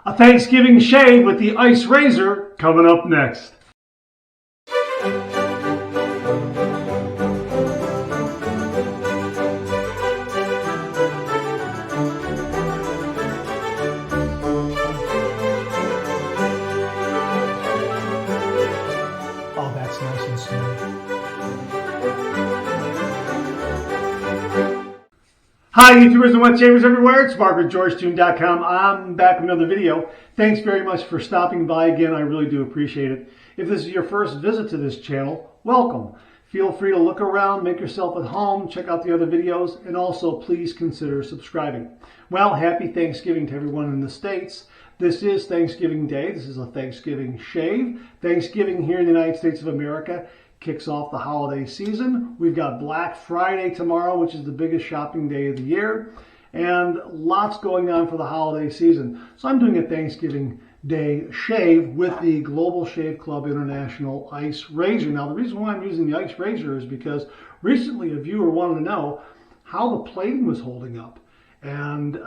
A Thanksgiving shave with the ice razor coming up next. Oh, that's nice and smooth. Hi YouTubers and wet shavers everywhere, it's Mark with GeorgeTune.com. I'm back with another video. Thanks very much for stopping by again, I really do appreciate it. If this is your first visit to this channel, welcome. Feel free to look around, make yourself at home, check out the other videos, and also please consider subscribing. Well, happy Thanksgiving to everyone in the States. This is Thanksgiving Day. This is a Thanksgiving shave. Thanksgiving here in the United States of America kicks off the holiday season. We've got Black Friday tomorrow, which is the biggest shopping day of the year, and lots going on for the holiday season. So I'm doing a Thanksgiving Day shave with the Global Shave Club International Ice Razor. Now, the reason why I'm using the ice razor is because recently a viewer wanted to know how the plating was holding up. And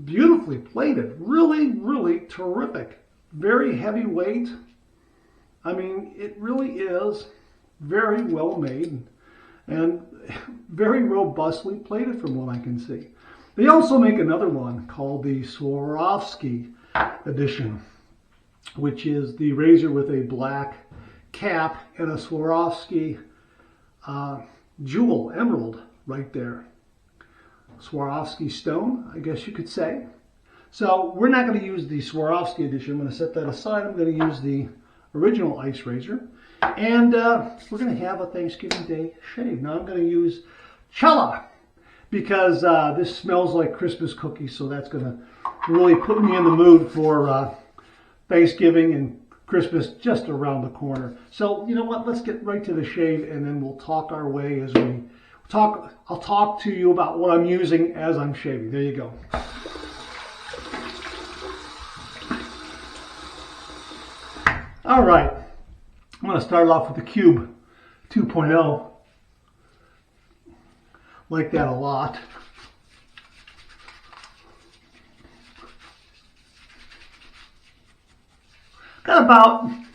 beautifully plated, really terrific. Very heavyweight. I mean, it really is very well made and very robustly plated from what I can see. They also make another one called the Swarovski edition, which is the razor with a black cap and a Swarovski jewel, emerald, right there. Swarovski stone, I guess you could say. So we're not going to use the Swarovski edition. I'm going to set that aside. I'm going to use the original ice razor, and we're going to have a Thanksgiving Day shave. Now I'm going to use Cella because this smells like Christmas cookies, so that's going to really put me in the mood for Thanksgiving and Christmas just around the corner. So you know what, let's get right to the shave, and then we'll talk our way as we talk. I'll talk to you about what I'm using as I'm shaving. There you go. All right, I'm going to start off with the Cube 2.0. Like that a lot. Got about a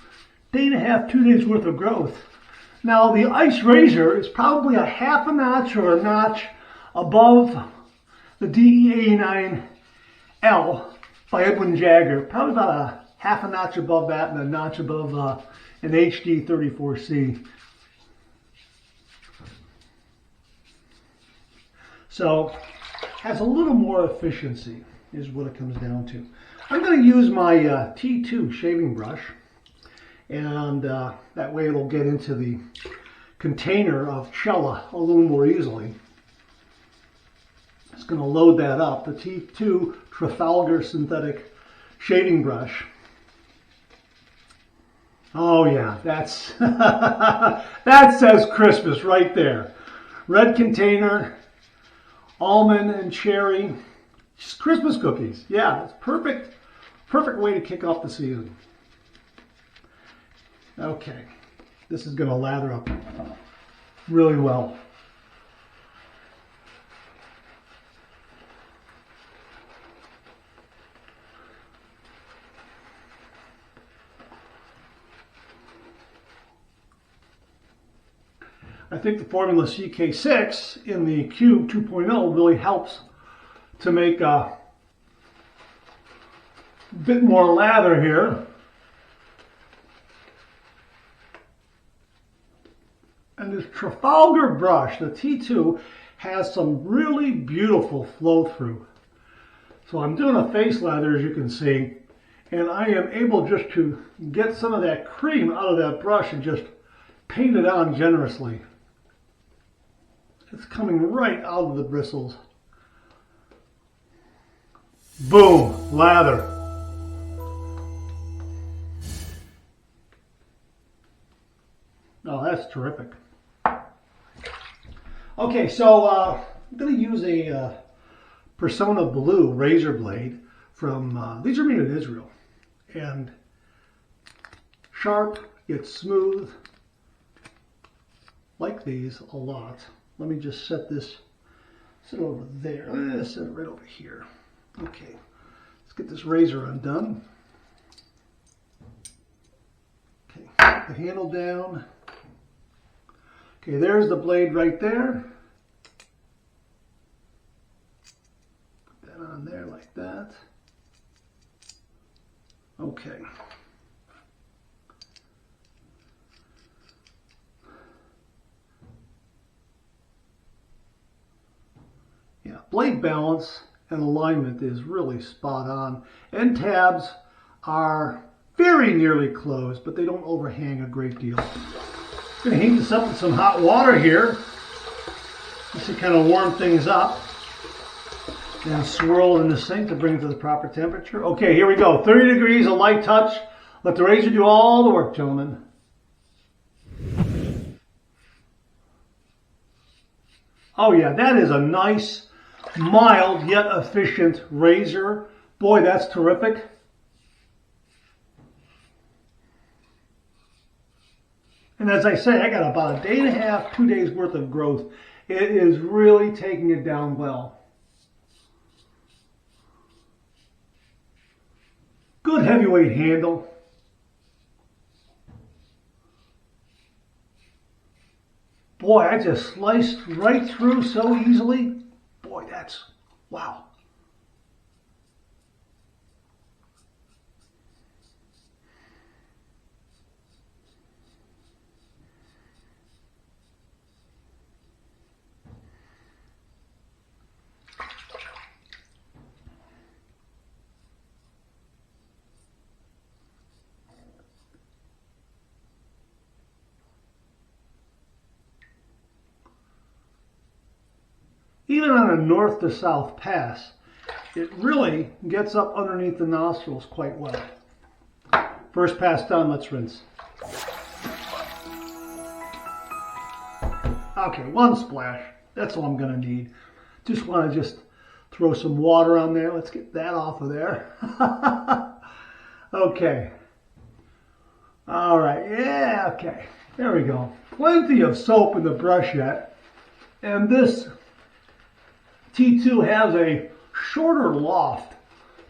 day and a half, 2 days worth of growth. Now the ice razor is probably a half a notch or a notch above the DE89L by Edwin Jagger. Probably about a half a notch above that and a notch above an HD34C. So has a little more efficiency is what it comes down to. I'm going to use my T2 shaving brush, and that way it'll get into the container of Cella a little more easily. It's going to load that up. The T2 Trafalgar synthetic shaving brush. Oh yeah, that's that says Christmas right there. Red container, almond and cherry, just Christmas cookies. Yeah, it's perfect way to kick off the season. Okay, this is going to lather up really well. I think the formula CK6 in the Cube 2.0 really helps to make a bit more lather here. And this Trafalgar brush, the T2, has some really beautiful flow through. So I'm doing a face lather, as you can see, and I am able just to get some of that cream out of that brush and just paint it on generously. It's coming right out of the bristles. Boom, lather. Oh, that's terrific. Okay, so I'm going to use a Persona Blue razor blade from, these are made in Israel. And sharp, yet smooth. Like these a lot. Let me just set this, sit over there. Set it right over here. Okay. Let's get this razor undone. Okay, put the handle down. Okay, there's the blade right there. Put that on there like that. Okay. Yeah, blade balance and alignment is really spot on. End tabs are very nearly closed, but they don't overhang a great deal. I'm going to heat this up with some hot water here just to kind of warm things up. And swirl in the sink to bring it to the proper temperature. Okay, here we go. 30 degrees, a light touch. Let the razor do all the work, gentlemen. Oh yeah, that is a nice, mild, yet efficient razor. Boy, that's terrific. And as I say, I got about a day and a half, 2 days worth of growth. It is really taking it down well. Good heavyweight handle. Boy, I just sliced right through so easily. Boy, that's, wow. Even on a north to south pass, it really gets up underneath the nostrils quite well. First pass done, let's rinse. Okay, one splash. That's all I'm going to need. Just want to throw some water on there. Let's get that off of there. Okay. All right. Yeah, okay. There we go. Plenty of soap in the brush yet. And this T2 has a shorter loft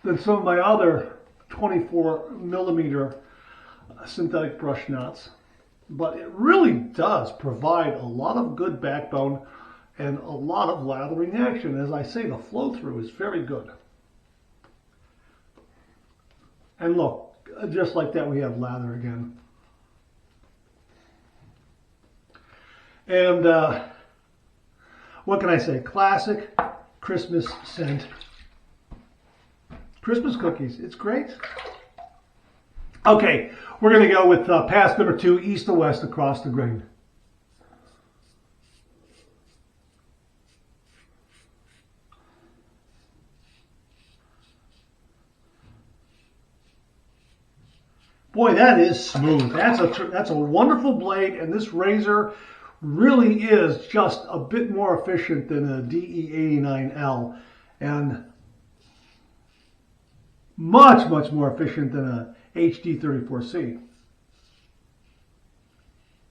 than some of my other 24 millimeter synthetic brush knots. But it really does provide a lot of good backbone and a lot of lathering action. As I say, the flow through is very good. And look, just like that, we have lather again. And what can I say? Classic Christmas scent. Christmas cookies. It's great. Okay, we're going to go with pass number 2, east to west across the grain. Boy, that is smooth. That's a wonderful blade, and this razor really is just a bit more efficient than a DE89L, and much, much more efficient than a HD34C. Of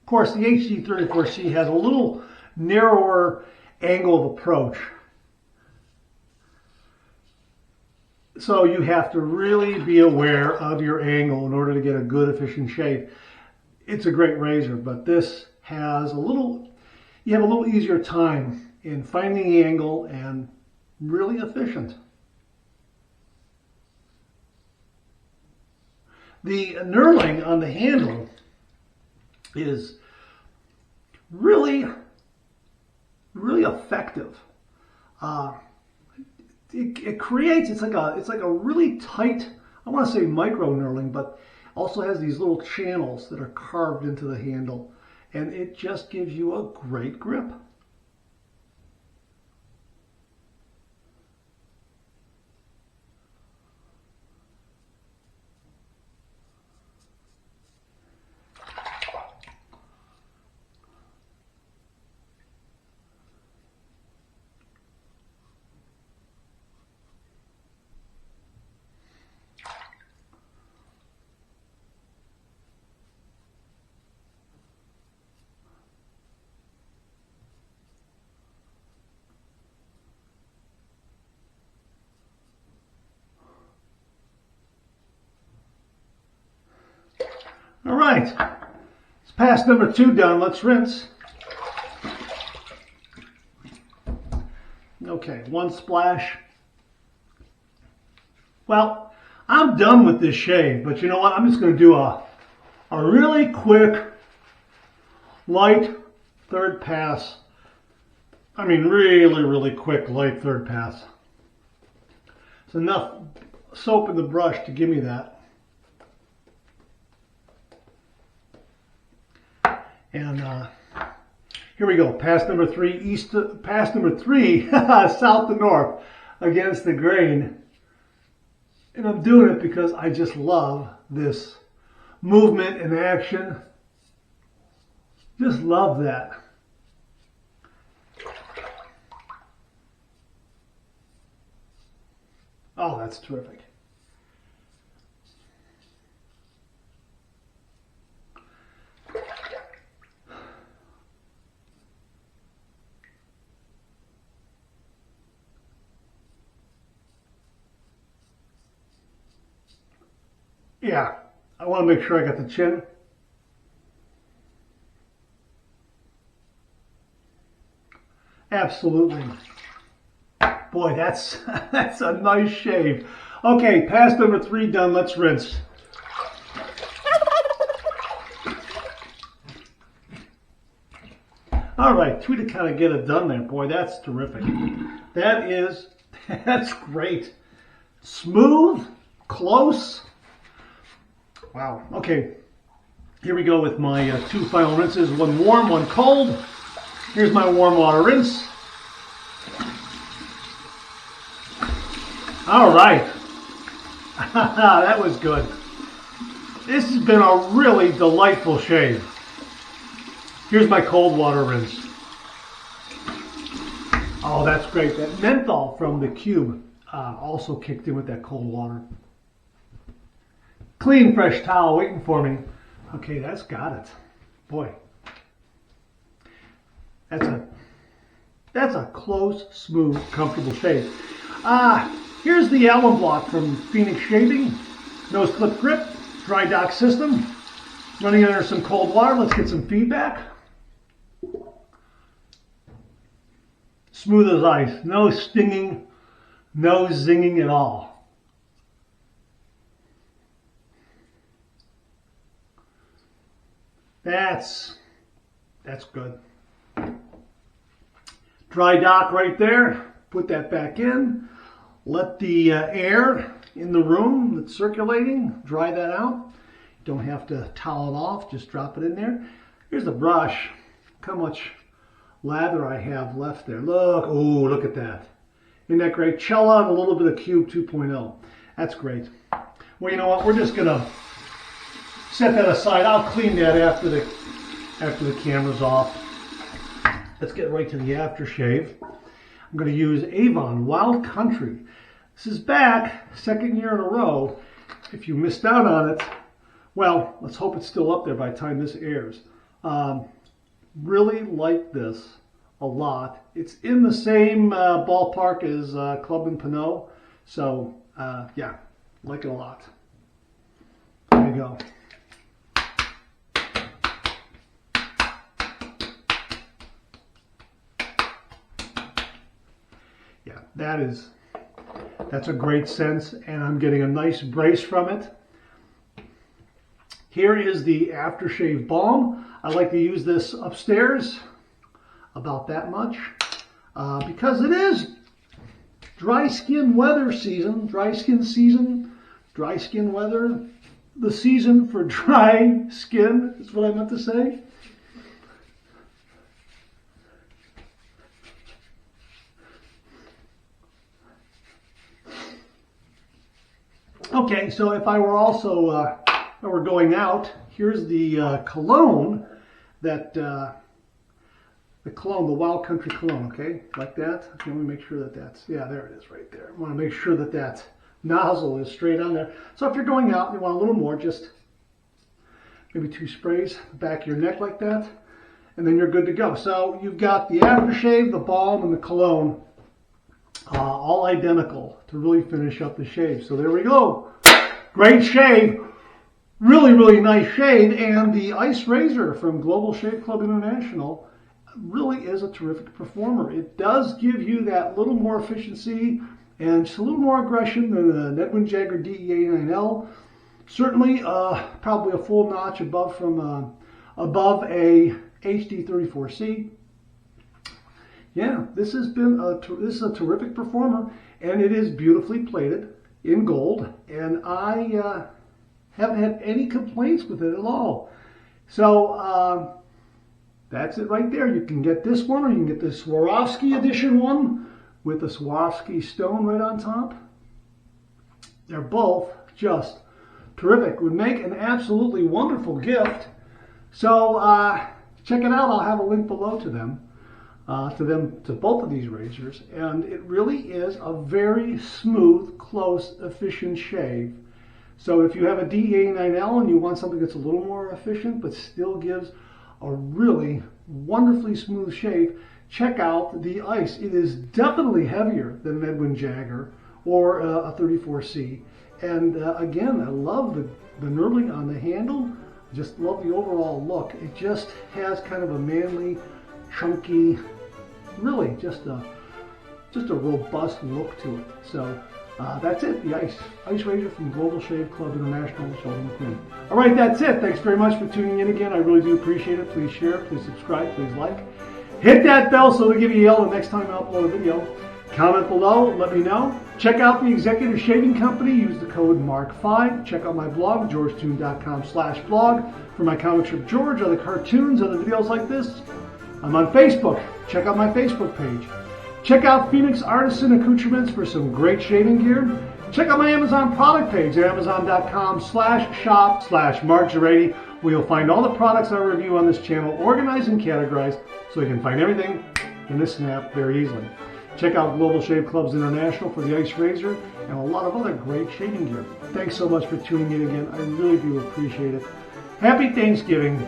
course, the HD34C has a little narrower angle of approach, so you have to really be aware of your angle in order to get a good, efficient shave. It's a great razor, but this has you have a little easier time in finding the angle and really efficient. The knurling on the handle is really, really effective. It creates, it's like a really tight, I want to say micro knurling, but also has these little channels that are carved into the handle, and it just gives you a great grip. All right, it's pass number 2 done. Let's rinse. Okay, 1 splash. Well, I'm done with this shave, but you know what? I'm just going to do a really quick, light third pass. I mean, really quick, light third pass. It's enough soap in the brush to give me that. And here we go. Pass number 3, pass number 3, south to north against the grain. And I'm doing it because I just love this movement and action. Just love that. Oh, that's terrific. Yeah, I want to make sure I got the chin. Absolutely. Boy, that's a nice shave. Okay, pass number 3 done. Let's rinse. All right, 2 to kind of get it done there. Boy, that's terrific. That's great. Smooth, close. Wow. Okay, here we go with my 2 final rinses. 1 warm, 1 cold. Here's my warm water rinse. All right. That was good. This has been a really delightful shave. Here's my cold water rinse. Oh, that's great. That menthol from the cube also kicked in with that cold water. Clean, fresh towel waiting for me. Okay, that's got it. Boy, that's a close, smooth, comfortable shave. Here's the alum block from Phoenix Shaving. Nose clip grip, dry dock system. Running under some cold water. Let's get some feedback. Smooth as ice. No stinging, no zinging at all. That's good. Dry dock right there. Put that back in. Let the air in the room that's circulating dry that out. Don't have to towel it off. Just drop it in there. Here's the brush. Look how much lather I have left there. Look. Oh, look at that. Isn't that great? Cella and a little bit of Cube 2.0. That's great. Well, you know what? We're just going to set that aside. I'll clean that after the camera's off. Let's get right to the aftershave. I'm going to use Avon Wild Country. This is back, 2nd year in a row. If you missed out on it, well, let's hope it's still up there by the time this airs. Really like this a lot. It's in the same ballpark as Club and Pinot. So, yeah, like it a lot. There you go. Yeah, that's a great sense, and I'm getting a nice brace from it. Here is the Aftershave Balm. I like to use this upstairs, about that much, because it is dry skin weather season, dry skin weather, the season for dry skin is what I meant to say. Okay, so if I were also, we're going out, here's the cologne that, the Wild Country cologne, okay, like that. Okay, let me make sure that that's, yeah, there it is right there. I want to make sure that that nozzle is straight on there. So if you're going out and you want a little more, just maybe 2 sprays, back of your neck like that, and then you're good to go. So you've got the aftershave, the balm, and the cologne, all identical to really finish up the shave. So there we go. Great shave. Really, really nice shave. And the Ice Razor from Global Shave Club International really is a terrific performer. It does give you that little more efficiency and just a little more aggression than the Edwin Jagger DE89L. Certainly, probably a full notch above a HD34C. Yeah, this is a terrific performer, and it is beautifully plated in gold, and I haven't had any complaints with it at all. So that's it right there. You can get this one, or you can get the Swarovski edition one with the Swarovski stone right on top. They're both just terrific. Would make an absolutely wonderful gift. So check it out. I'll have a link below to them. To both of these razors, and it really is a very smooth, close, efficient shave. So if you have a DE89L and you want something that's a little more efficient but still gives a really wonderfully smooth shave, check out the Ice. It is definitely heavier than an Edwin Jagger or a 34C. And again, I love the knurling on the handle. Just love the overall look. It just has kind of a manly, chunky, really just a robust look to it. So that's it, the Ice Razor from Global Shave Club International, Sheldon McQueen. All right, that's it. Thanks very much for tuning in again. I really do appreciate it. Please share, please subscribe, please like. Hit that bell so it'll give you a yell the next time I upload a video. Comment below, let me know. Check out the Executive Shaving Company. Use the code MARK5. Check out my blog, georgetoon.com/blog, for my comic strip George, other cartoons, other videos like this. I'm on Facebook. Check out my Facebook page. Check out Phoenix Artisan Accoutrements for some great shaving gear. Check out my Amazon product page at amazon.com/shop/Mark080, where you'll find all the products I review on this channel organized and categorized so you can find everything in a snap very easily. Check out Global Shave Clubs International for the Ice Razor and a lot of other great shaving gear. Thanks so much for tuning in again. I really do appreciate it. Happy Thanksgiving.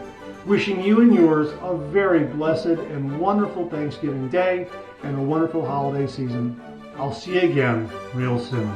Wishing you and yours a very blessed and wonderful Thanksgiving day and a wonderful holiday season. I'll see you again real soon.